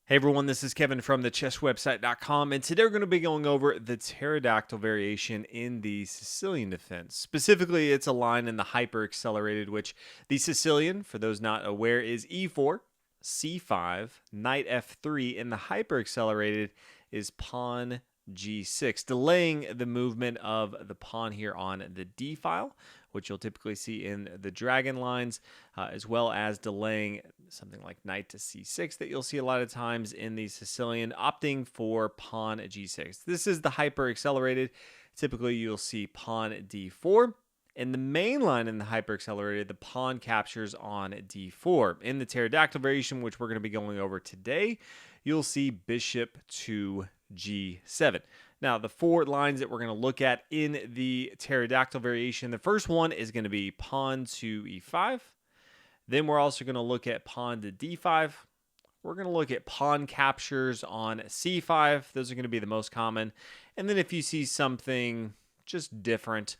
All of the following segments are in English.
Hey everyone, this is Kevin from the chesswebsite.com, and today we're going to be going over the pterodactyl variation in the Sicilian defense. Specifically, it's a line in the hyper-accelerated, which the Sicilian, for those not aware, is E4, C5, knight F3, and the hyper-accelerated is pawn G6, delaying the movement of the pawn here on the D file, which you'll typically see in the dragon lines, as well as delaying something like knight to C6 that you'll see a lot of times in the Sicilian, opting for pawn G6. This is the hyper accelerated. Typically, you'll see pawn D4. In the main line in the hyper accelerated, the pawn captures on D4. In the pterodactyl variation, which we're going to be going over today, you'll see bishop to G7. Now, the four lines that we're going to look at in the pterodactyl variation, the first one is going to be pawn to E5. Then we're also going to look at pawn to D5. We're going to look at pawn captures on C5. Those are going to be the most common. And then if you see something just different,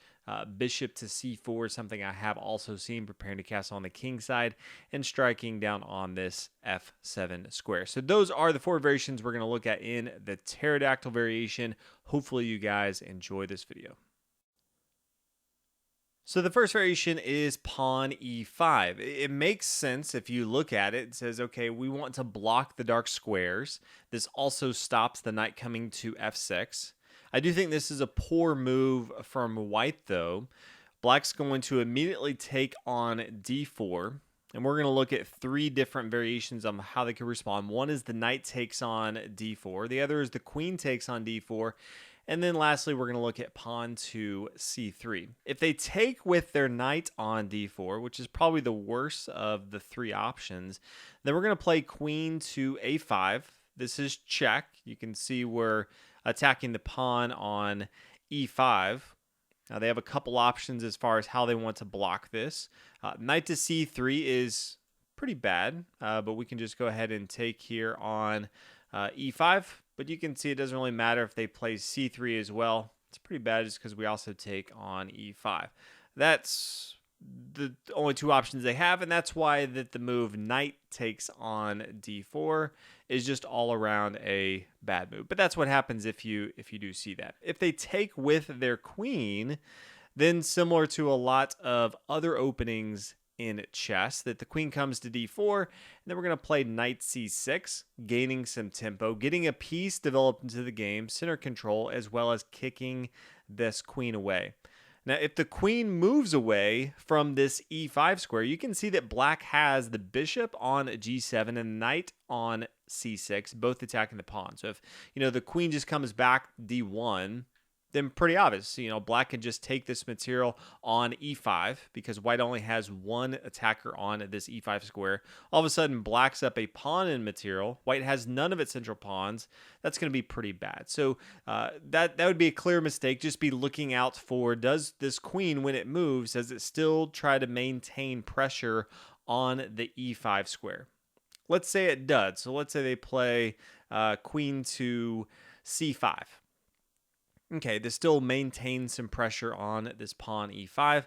bishop to C4 is something I have also seen, preparing to castle on the king side and striking down on this F7 square. So those are the four variations we're going to look at in the pterodactyl variation. Hopefully you guys enjoy this video. So the first variation is pawn E5. It makes sense if you look at it. It says, okay, we want to block the dark squares. This also stops the knight coming to F6. I do think this is a poor move from white, though. Black's going to immediately take on D4, and we're going to look at three different variations on how they can respond. One is the knight takes on D4. The other is the queen takes on D4. And then lastly, we're going to look at pawn to C3. If they take with their knight on D4, which is probably the worst of the three options, then we're going to play queen to A5. This is check. You can see we're attacking the pawn on E5. Now they have a couple options as far as how they want to block this. Knight to C3 is pretty bad, but we can just go ahead and take here on E5. But you can see it doesn't really matter if they play C3 as well. It's pretty bad just because we also take on E5. That's the only two options they have, and that's why that the move knight takes on D4 is just all around a bad move. But that's what happens if you do see that. If they take with their queen, then similar to a lot of other openings in chess, that the queen comes to D4, and then we're going to play knight C6, gaining some tempo, getting a piece developed into the game, center control, as well as kicking this queen away. Now, if the queen moves away from this E5 square, you can see that black has the bishop on G7 and knight on C6, both attacking the pawn. So if, the queen just comes back D1, then pretty obvious. Black can just take this material on E5 because white only has one attacker on this E5 square. All of a sudden, black's up a pawn in material. White has none of its central pawns. That's going to be pretty bad. So that would be a clear mistake. Just be looking out for, does this queen, when it moves, does it still try to maintain pressure on the E5 square? Let's say it does. So let's say they play queen to C5. Okay, this still maintains some pressure on this pawn E5.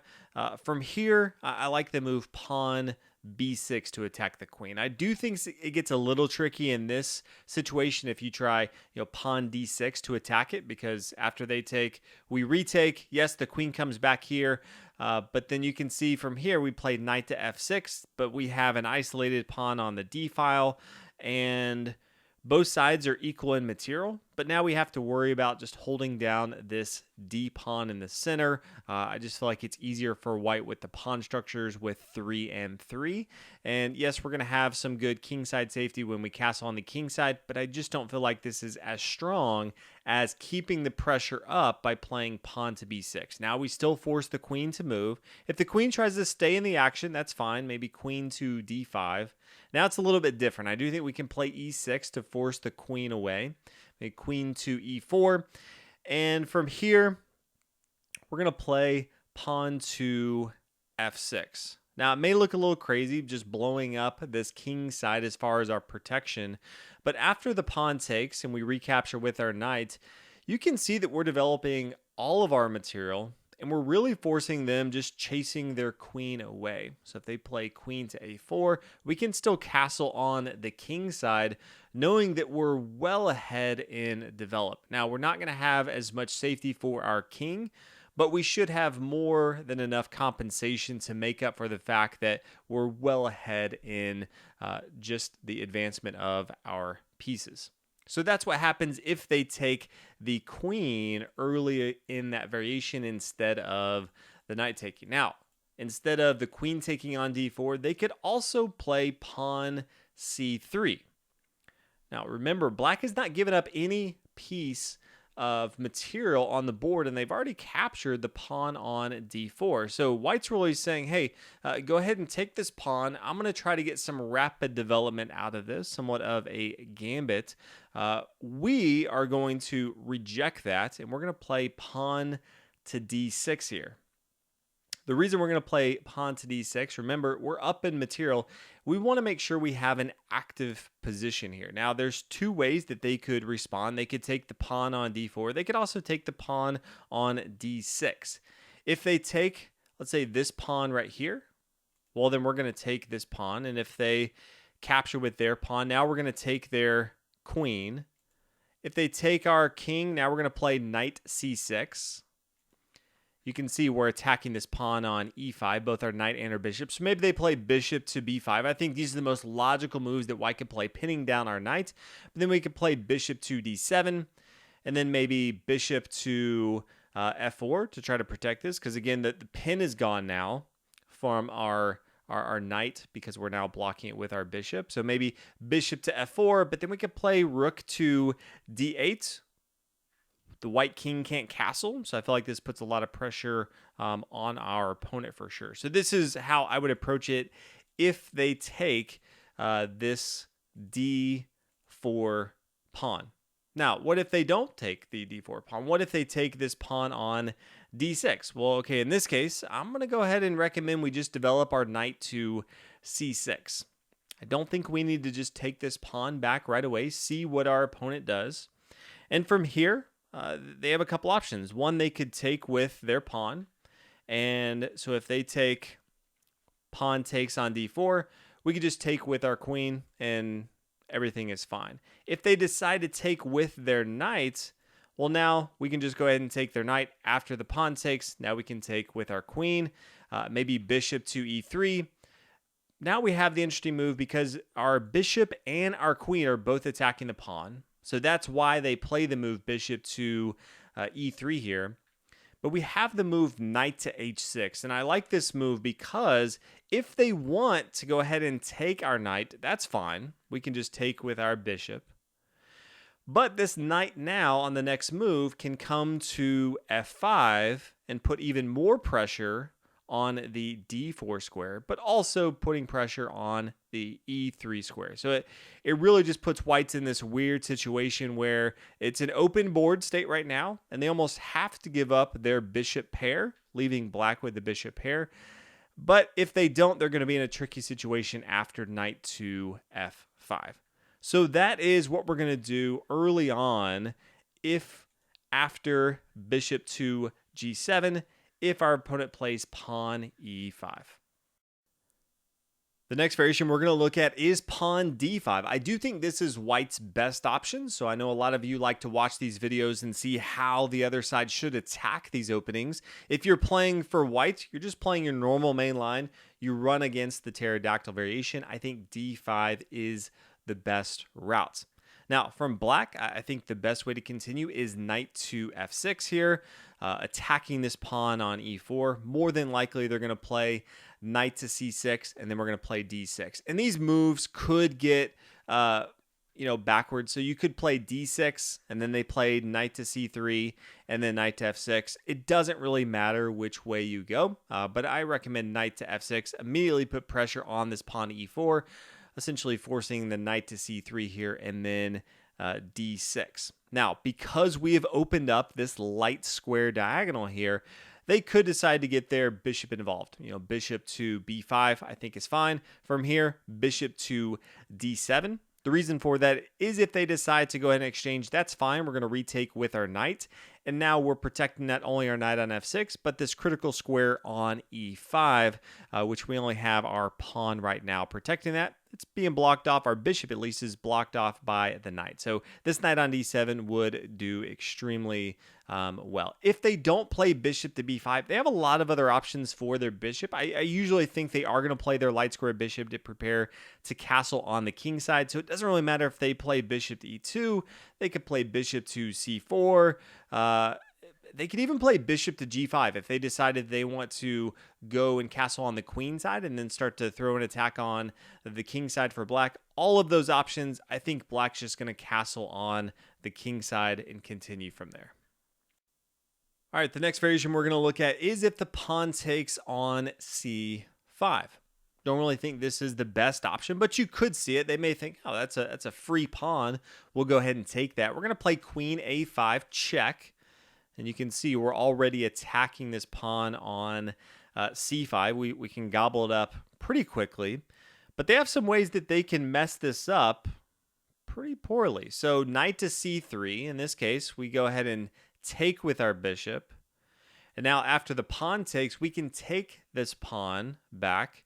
From here, I like the move pawn B6 to attack the queen. I do think it gets a little tricky in this situation if you try, pawn D6 to attack it, because after they take, we retake. Yes, the queen comes back here, but then you can see from here we played knight to F6, but we have an isolated pawn on the D file, and both sides are equal in material, but now we have to worry about just holding down this D pawn in the center. I just feel like it's easier for white with the pawn structures with 3 and 3. And yes, we're going to have some good kingside safety when we castle on the king side, but I just don't feel like this is as strong as keeping the pressure up by playing pawn to B6. Now we still force the queen to move. If the queen tries to stay in the action, that's fine. Maybe queen to D5. Now it's a little bit different. I do think we can play E6 to force the queen away. Maybe queen to E4. And from here, we're going to play pawn to F6. Now, it may look a little crazy just blowing up this king side as far as our protection, but after the pawn takes and we recapture with our knight, you can see that we're developing all of our material and we're really forcing them just chasing their queen away. So if they play queen to a4, we can still castle on the king side, knowing that we're well ahead in develop. Now, we're not going to have as much safety for our king, but we should have more than enough compensation to make up for the fact that we're well ahead in just the advancement of our pieces. So that's what happens if they take the queen early in that variation instead of the knight taking. Now, instead of the queen taking on d4, they could also play pawn c3. Now, remember, black has not given up any piece of material on the board, and they've already captured the pawn on d4. So white's really saying, hey, go ahead and take this pawn. I'm going to try to get some rapid development out of this, somewhat of a gambit. We are going to reject that, and we're going to play pawn to d6 here. The reason we're going to play pawn to d6, remember, we're up in material. We want to make sure we have an active position here. Now, there's two ways that they could respond. They could take the pawn on d4. They could also take the pawn on d6. If they take, let's say, this pawn right here, well, then we're going to take this pawn. And if they capture with their pawn, now we're going to take their queen. If they take our king, now we're going to play knight c6. You can see we're attacking this pawn on e5, both our knight and our bishop. So maybe they play bishop to b5. I think these are the most logical moves that white could play, pinning down our knight. But then we could play bishop to d7, and then maybe bishop to f4 to try to protect this. Because again, the pin is gone now from our knight because we're now blocking it with our bishop. So maybe bishop to f4, but then we could play rook to d8. The white king can't castle, so I feel like this puts a lot of pressure on our opponent for sure. So this is how I would approach it if they take this d4 pawn. Now, what if they don't take the d4 pawn? What if they take this pawn on d6? Well, okay, in this case, I'm going to go ahead and recommend we just develop our knight to c6. I don't think we need to just take this pawn back right away, see what our opponent does. And from here, they have a couple options. One, they could take with their pawn. And so if they take pawn takes on d4, we could just take with our queen and everything is fine. If they decide to take with their knight, well, now we can just go ahead and take their knight after the pawn takes. Now we can take with our queen, maybe bishop to e3. Now we have the interesting move because our bishop and our queen are both attacking the pawn. So that's why they play the move bishop to e3 here. But we have the move knight to h6. And I like this move because if they want to go ahead and take our knight, that's fine. We can just take with our bishop. But this knight now on the next move can come to f5 and put even more pressure on the d4 square, but also putting pressure on the e3 square. So it really just puts whites in this weird situation where it's an open board state right now, and they almost have to give up their bishop pair, leaving black with the bishop pair. But if they don't, they're going to be in a tricky situation after knight to f5. So that is what we're going to do early on if after bishop to g7, if our opponent plays pawn e5. The next variation we're going to look at is pawn d5. I do think this is white's best option, so I know a lot of you like to watch these videos and see how the other side should attack these openings. If you're playing for white, you're just playing your normal main line. You run against the pterodactyl variation. I think d5 is the best route. Now, from black, I think the best way to continue is knight to f6 here, attacking this pawn on e4. More than likely, they're going to play knight to c6, and then we're going to play d6. And these moves could get, backwards. So you could play d6, and then they played knight to c3, and then knight to f6. It doesn't really matter which way you go, but I recommend knight to f6. Immediately put pressure on this pawn e4, essentially forcing the knight to c3 here, and then d6. Now, because we have opened up this light square diagonal here, they could decide to get their bishop involved. Bishop to b5, I think is fine. From here, bishop to d7. The reason for that is if they decide to go ahead and exchange, that's fine. We're going to retake with our knight. And now we're protecting not only our knight on f6, but this critical square on e5, which we only have our pawn right now protecting that. It's being blocked off. Our bishop, at least, is blocked off by the knight. So this knight on d7 would do extremely well. If they don't play bishop to b5, they have a lot of other options for their bishop. I usually think they are going to play their light square bishop to prepare to castle on the king side. So it doesn't really matter if they play bishop to e2. They could play bishop to c4. They could even play bishop to g5 if they decided they want to go and castle on the queen side and then start to throw an attack on the king side for black. All of those options, I think black's just going to castle on the king side and continue from there. All right, the next variation we're going to look at is if the pawn takes on c5. Don't really think this is the best option, but you could see it. They may think, oh, that's a free pawn. We'll go ahead and take that. We're going to play queen a5 check. And you can see we're already attacking this pawn on c5. We can gobble it up pretty quickly. But they have some ways that they can mess this up pretty poorly. So knight to c3. In this case, we go ahead and take with our bishop. And now after the pawn takes, we can take this pawn back.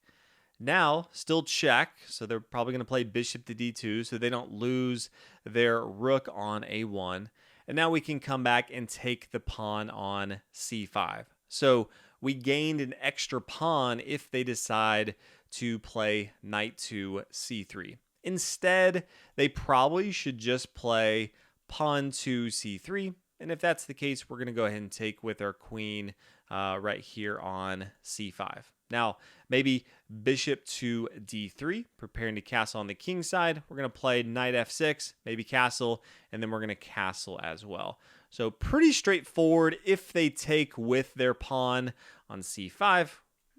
Now, still check. So they're probably going to play bishop to d2 so they don't lose their rook on a1. And now we can come back and take the pawn on c5. So we gained an extra pawn if they decide to play knight to c3. Instead, they probably should just play pawn to c3. And if that's the case, we're going to go ahead and take with our queen right here on c5. Now, maybe bishop to d3, preparing to castle on the king side. We're going to play knight f6, maybe castle, and then we're going to castle as well. So pretty straightforward. If they take with their pawn on c5,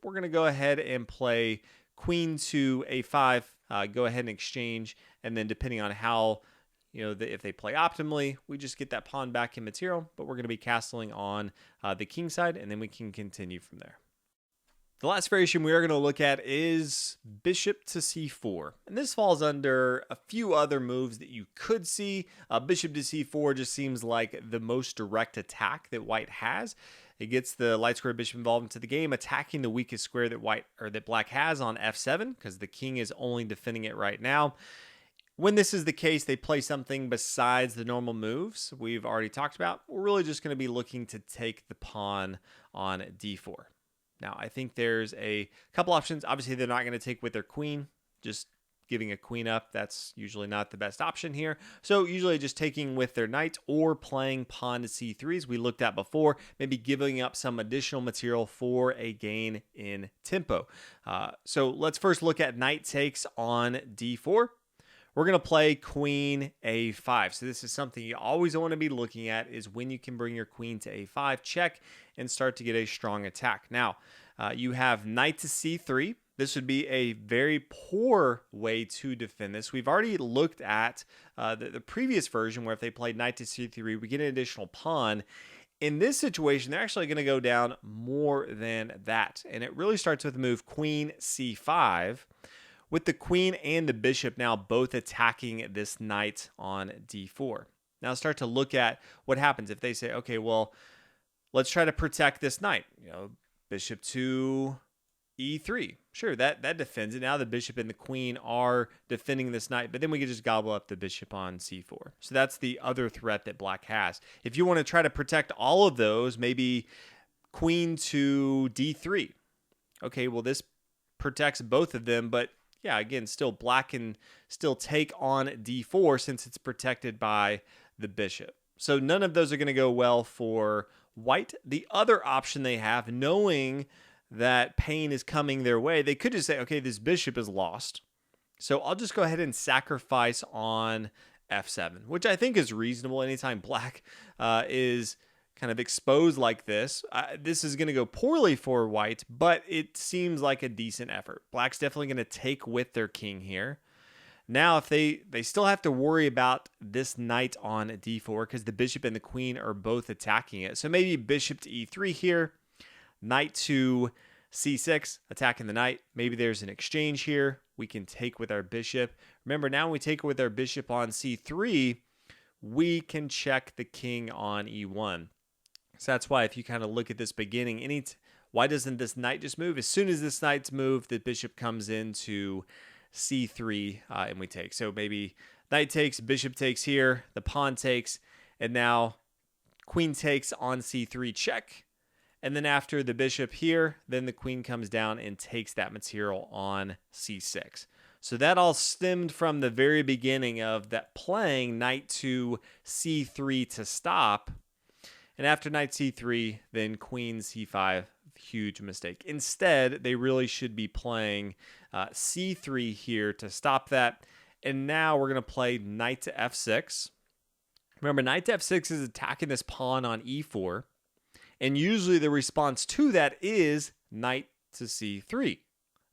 we're going to go ahead and play queen to a5, go ahead and exchange, and then depending on how, if they play optimally, we just get that pawn back in material, but we're going to be castling on the king side, and then we can continue from there. The last variation we are going to look at is bishop to c4. And this falls under a few other moves that you could see. Bishop to c4 just seems like the most direct attack that white has. It gets the light square bishop involved into the game, attacking the weakest square that black has on f7, because the king is only defending it right now. When this is the case, they play something besides the normal moves we've already talked about. We're really just going to be looking to take the pawn on d4. Now, I think there's a couple options. Obviously, they're not going to take with their queen. Just giving a queen up, that's usually not the best option here. So usually just taking with their knight or playing pawn to c3, as we looked at before, maybe giving up some additional material for a gain in tempo. So let's first look at knight takes on d4. We're going to play queen a5. So this is something you always want to be looking at, is when you can bring your queen to a5, check, and start to get a strong attack. Now, you have knight to c3. This would be a very poor way to defend this. We've already looked at the previous version where if they played knight to c3, we get an additional pawn. In this situation, they're actually going to go down more than that. And it really starts with the move queen c5. With the queen and the bishop now both attacking this knight on d4. Now start to look at what happens if they say, okay, well, let's try to protect this knight. Bishop to e3. Sure, that defends it. Now the bishop and the queen are defending this knight, but then we can just gobble up the bishop on c4. So that's the other threat that black has. If you want to try to protect all of those, maybe queen to d3. Okay, well, this protects both of them, but yeah, again, still black can still take on d4 since it's protected by the bishop. So none of those are going to go well for white. The other option they have, knowing that pain is coming their way, they could just say, okay, this bishop is lost, so I'll just go ahead and sacrifice on f7, which I think is reasonable. Anytime black is kind of exposed like this, this is going to go poorly for white, but it seems like a decent effort. Black's definitely going to take with their king here. Now, if they still have to worry about this knight on d4 because the bishop and the queen are both attacking it. So maybe bishop to e3 here, knight to c6, attacking the knight. Maybe there's an exchange here. We can take with our bishop. Remember, now when we take with our bishop on c3, we can check the king on e1. So that's why if you kind of look at this beginning, why doesn't this knight just move? As soon as this knight's moved, the bishop comes into c3 and we take. So maybe knight takes, bishop takes here, the pawn takes, and now queen takes on c3 check. And then after the bishop here, then the queen comes down and takes that material on c6. So that all stemmed from the very beginning of that playing knight to c3 to stop. And after knight c3, then queen c5, huge mistake. Instead, they really should be playing c3 here to stop that. And now we're going to play knight to f6. Remember, knight to f6 is attacking this pawn on e4. And usually the response to that is knight to c3.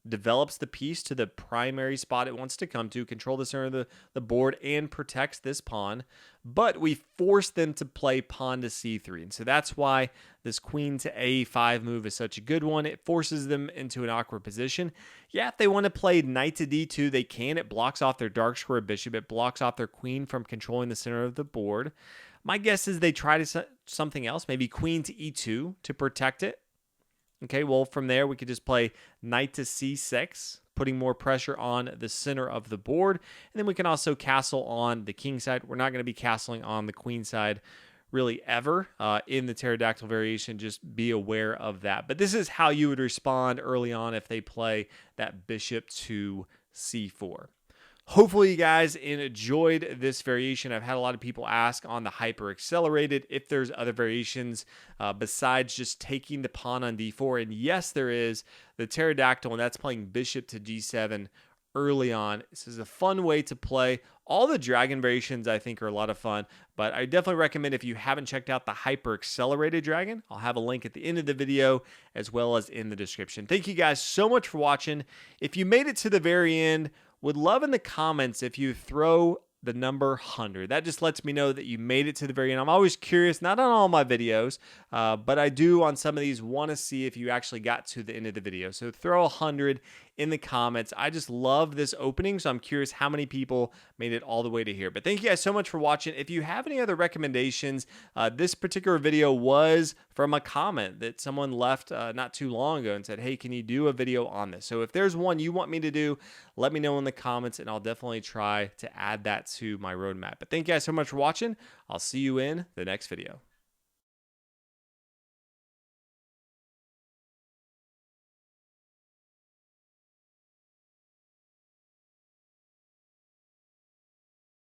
Develops the piece to the primary spot it wants to come to, control the center of the board, and protects this pawn. But we force them to play pawn to c3. And so that's why this queen to a5 move is such a good one. It forces them into an awkward position. Yeah, if they want to play knight to d2, they can. It blocks off their dark square bishop. It blocks off their queen from controlling the center of the board. My guess is they try something else, maybe queen to e2 to protect it. Okay, well, from there, we could just play knight to c6, putting more pressure on the center of the board. And then we can also castle on the king side. We're not going to be castling on the queen side really ever in the pterodactyl variation. Just be aware of that. But this is how you would respond early on if they play that bishop to c4. Hopefully you guys enjoyed this variation. I've had a lot of people ask on the hyper accelerated if there's other variations besides just taking the pawn on d4. And yes, there is the pterodactyl, and that's playing bishop to d7 early on. This is a fun way to play. All the dragon variations I think are a lot of fun, but I definitely recommend if you haven't checked out the hyper accelerated dragon, I'll have a link at the end of the video as well as in the description. Thank you guys so much for watching. If you made it to the very end, would love in the comments if you throw the number 100. That just lets me know that you made it to the very end. I'm always curious, not on all my videos, but I do on some of these want to see if you actually got to the end of the video. So throw 100 in the comments. I just love this opening, so I'm curious how many people made it all the way to here. But thank you guys so much for watching. If you have any other recommendations, this particular video was from a comment that someone left not too long ago and said, hey, can you do a video on this? So if there's one you want me to do, let me know in the comments, and I'll definitely try to add that to my roadmap. But thank you guys so much for watching. I'll see you in the next video.